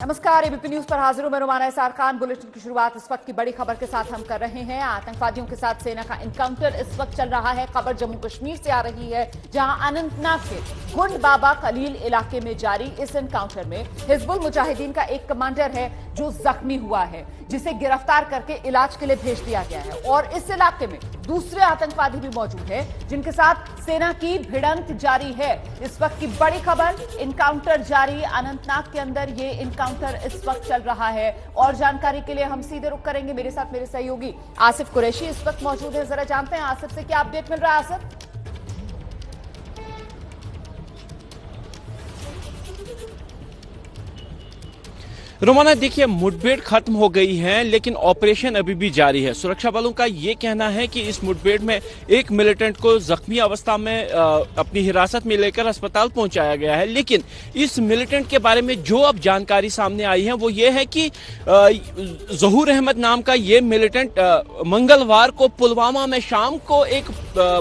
नमस्कार, ABP news पर हाजिर हूं मैं रुमाना इसार खान। बुलेटिन की शुरुआत इस वक्त की बड़ी खबर के साथ हम कर रहे हैं। आतंकवादियों के साथ सेना का एनकाउंटर इस वक्त चल रहा है। खबर जम्मू कश्मीर से आ रही है, जहां अनंतनाग के गुंड बाबा खलील इलाके में जारी इस एनकाउंटर में हिजबुल मुजाहिदीन का एक कमांडर है जो जख्मी हुआ है, जिसे गिरफ्तार करके इलाज के लिए भेज दिया गया है। और इस इलाके में दूसरे आतंकवादी भी मौजूद है जिनके साथ सेना की भिड़ंत जारी है। इस वक्त की बड़ी खबर, एनकाउंटर जारी अनंतनाग के अंदर, ये एनकाउंटर इस वक्त चल रहा है। और जानकारी के लिए हम सीधे रुख करेंगे, मेरे साथ मेरे सहयोगी आसिफ कुरैशी इस वक्त मौजूद है। जरा जानते हैं आसिफ से क्या अपडेट मिल रहा है। आसिफ, रोमाना, देखिए, मुठभेड़ खत्म हो गई है लेकिन ऑपरेशन अभी भी जारी है। सुरक्षा बलों का ये कहना है कि इस मुठभेड़ में एक मिलिटेंट को जख्मी अवस्था में अपनी हिरासत में लेकर अस्पताल पहुंचाया गया है। लेकिन इस मिलिटेंट के बारे में जो अब जानकारी सामने आई है वो ये है कि जहूर अहमद नाम का ये मिलिटेंट मंगलवार को पुलवामा में शाम को एक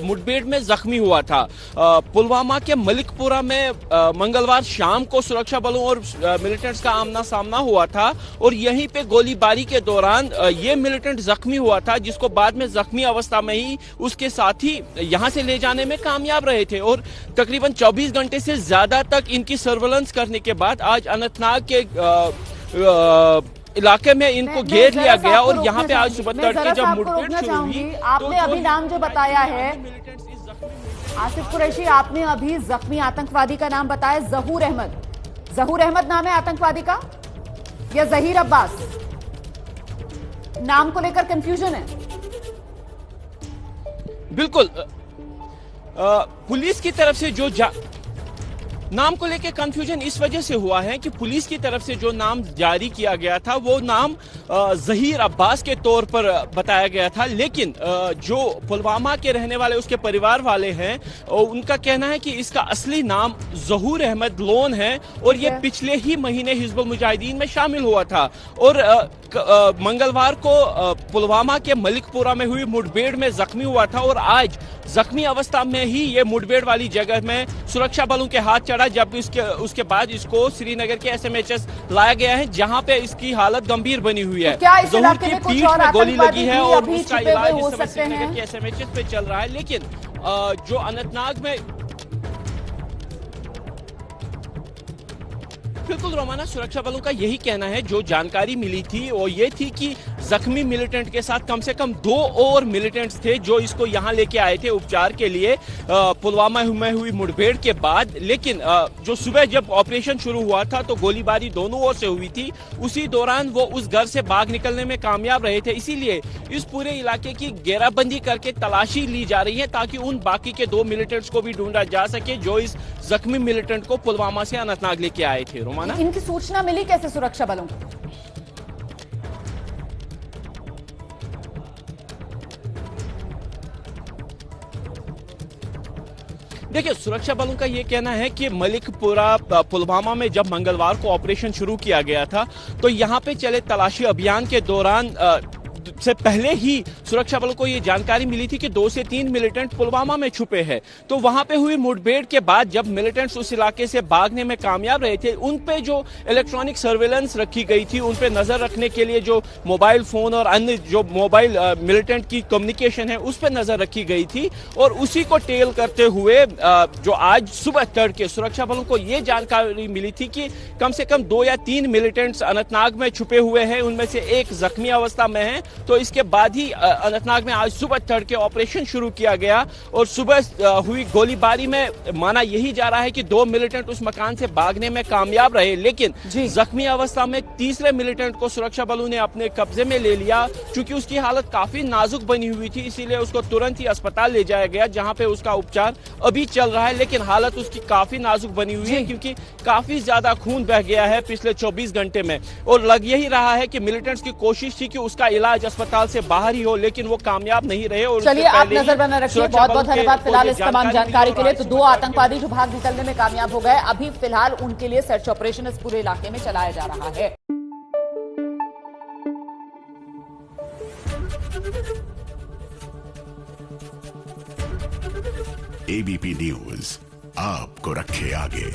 मुठभेड़ में जख्मी हुआ था। पुलवामा के मलिकपुरा में मंगलवार शाम को सुरक्षा बलों और मिलिटेंट्स का आमना सामना हुआ था और यहीं पे गोलीबारी के दौरान ये मिलिटेंट जख्मी हुआ था, जिसको बाद में जख्मी अवस्था में ही उसके साथी यहां से ले जाने में कामयाब रहे थे। और तकरीबन 24 घंटे से ज्यादा तक इनकी सर्वेलेंस करने के बाद आज अनंतनाग के इलाके में इनको घेर लिया गया और यहाँ पे आज सुबह तड़के जब मुठभेड़ शुरू हुई, आपने अभी नाम जो बताया है आसिफ कुरैशी, आपने अभी जख्मी आतंकवादी का नाम बताया जहूर अहमद। जहूर अहमद नाम है आतंकवादी का या जहीर अब्बास? नाम को लेकर कंफ्यूजन है। बिल्कुल, पुलिस की तरफ से जो नाम को लेकर कंफ्यूजन इस वजह से हुआ है कि पुलिस की तरफ से जो नाम जारी किया गया था वो नाम जहीर अब्बास के तौर पर बताया गया था। लेकिन जो पुलवामा के रहने वाले उसके परिवार वाले हैं उनका कहना है कि इसका असली नाम जहूर अहमद लोन है और ये पिछले ही महीने हिजबुल मुजाहिदीन में शामिल हुआ था। और मंगलवार को पुलवामा के मलिकपुरा में हुई मुठभेड़ में जख्मी हुआ था और आज जख्मी अवस्था में ही ये मुठभेड़ वाली जगह में सुरक्षा बलों के हाथ चढ़ा, जबकि उसके बाद इसको श्रीनगर के एसएमएचएस लाया गया है, जहां पे इसकी हालत गंभीर बनी हुई है। जहूर की पीठ में गोली लगी है और उसका इलाज इस समय श्रीनगर के एसएमएचएस पे चल रहा है। लेकिन जो अनंतनाग में बिल्कुल रोमाना, सुरक्षा बलों का यही कहना है, जो जानकारी मिली थी वो ये थी कि जख्मी मिलिटेंट के साथ कम से कम 2 और मिलिटेंट्स थे जो इसको यहां लेके आए थे उपचार के लिए पुलवामा में हुई मुठभेड़ के बाद। लेकिन जो सुबह जब ऑपरेशन शुरू हुआ था तो गोलीबारी दोनों ओर से हुई थी। उसी दौरान वो उस घर से भाग निकलने में कामयाब रहे थे। इसीलिए इस पूरे इलाके की घेराबंदी करके तलाशी ली जा रही है ताकि उन बाकी के 2 मिलिटेंट्स को भी ढूंढा जा सके जो इस जख्मी मिलिटेंट को पुलवामा से अनंतनाग लेके आए थे। रोमाना, इनकी सूचना मिली कैसे सुरक्षा बलों को? देखिए, सुरक्षा बलों का यह कहना है कि मलिकपुरा पुलवामा में जब मंगलवार को ऑपरेशन शुरू किया गया था तो यहां पे चले तलाशी अभियान के दौरान से पहले ही सुरक्षा बलों को यह जानकारी मिली थी कि 2 से 3 मिलिटेंट पुलवामा में छुपे हैं। तो वहां पे हुई मुठभेड़ के बाद जब मिलिटेंट्स उस इलाके से भागने में कामयाब रहे थे, उन पे जो इलेक्ट्रॉनिक सर्वेलेंस रखी गई थी, उन पे नजर रखने के लिए जो मोबाइल फोन और अन्य जो मोबाइल मिलिटेंट की कम्युनिकेशन है उस पर नजर रखी गई थी। और उसी को टेल करते हुए जो आज सुबह तड़के सुरक्षा बलों को यह जानकारी मिली थी कि कम से कम 2 या 3 मिलिटेंट्स अनंतनाग में छुपे हुए हैं, उनमें से एक जख्मी अवस्था में है। तो इसके बाद ही अनंतनाग में आज सुबह तड़के ऑपरेशन शुरू किया गया और सुबह हुई गोलीबारी में माना यही जा रहा है कि 2 मिलिटेंट उस मकान से भागने में कामयाब रहे। लेकिन जख्मी अवस्था में तीसरे मिलिटेंट को सुरक्षा बलों ने अपने कब्जे में ले लिया। चूंकि उसकी हालत काफी नाजुक बनी हुई थी, इसीलिए उसको तुरंत ही अस्पताल ले जाया गया, जहां पे उसका उपचार अभी चल रहा है। लेकिन हालत उसकी काफी नाजुक बनी हुई है क्योंकि काफी ज्यादा खून बह गया है पिछले 24 घंटे में। और लग यही रहा है कि मिलिटेंट्स की कोशिश थी कि उसका इलाज अस्पताल से बाहर ही हो, लेकिन वो कामयाब नहीं रहे। और चलिए, आप नजर बना रखिए। बहुत बहुत धन्यवाद फिलहाल इस तमाम जानकारी के लिए। तो 2 आतंकवादी जो भाग निकलने में कामयाब हो गए, अभी फिलहाल उनके लिए सर्च ऑपरेशन इस पूरे इलाके में चलाया जा रहा है। एबीपी न्यूज आपको रखे आगे।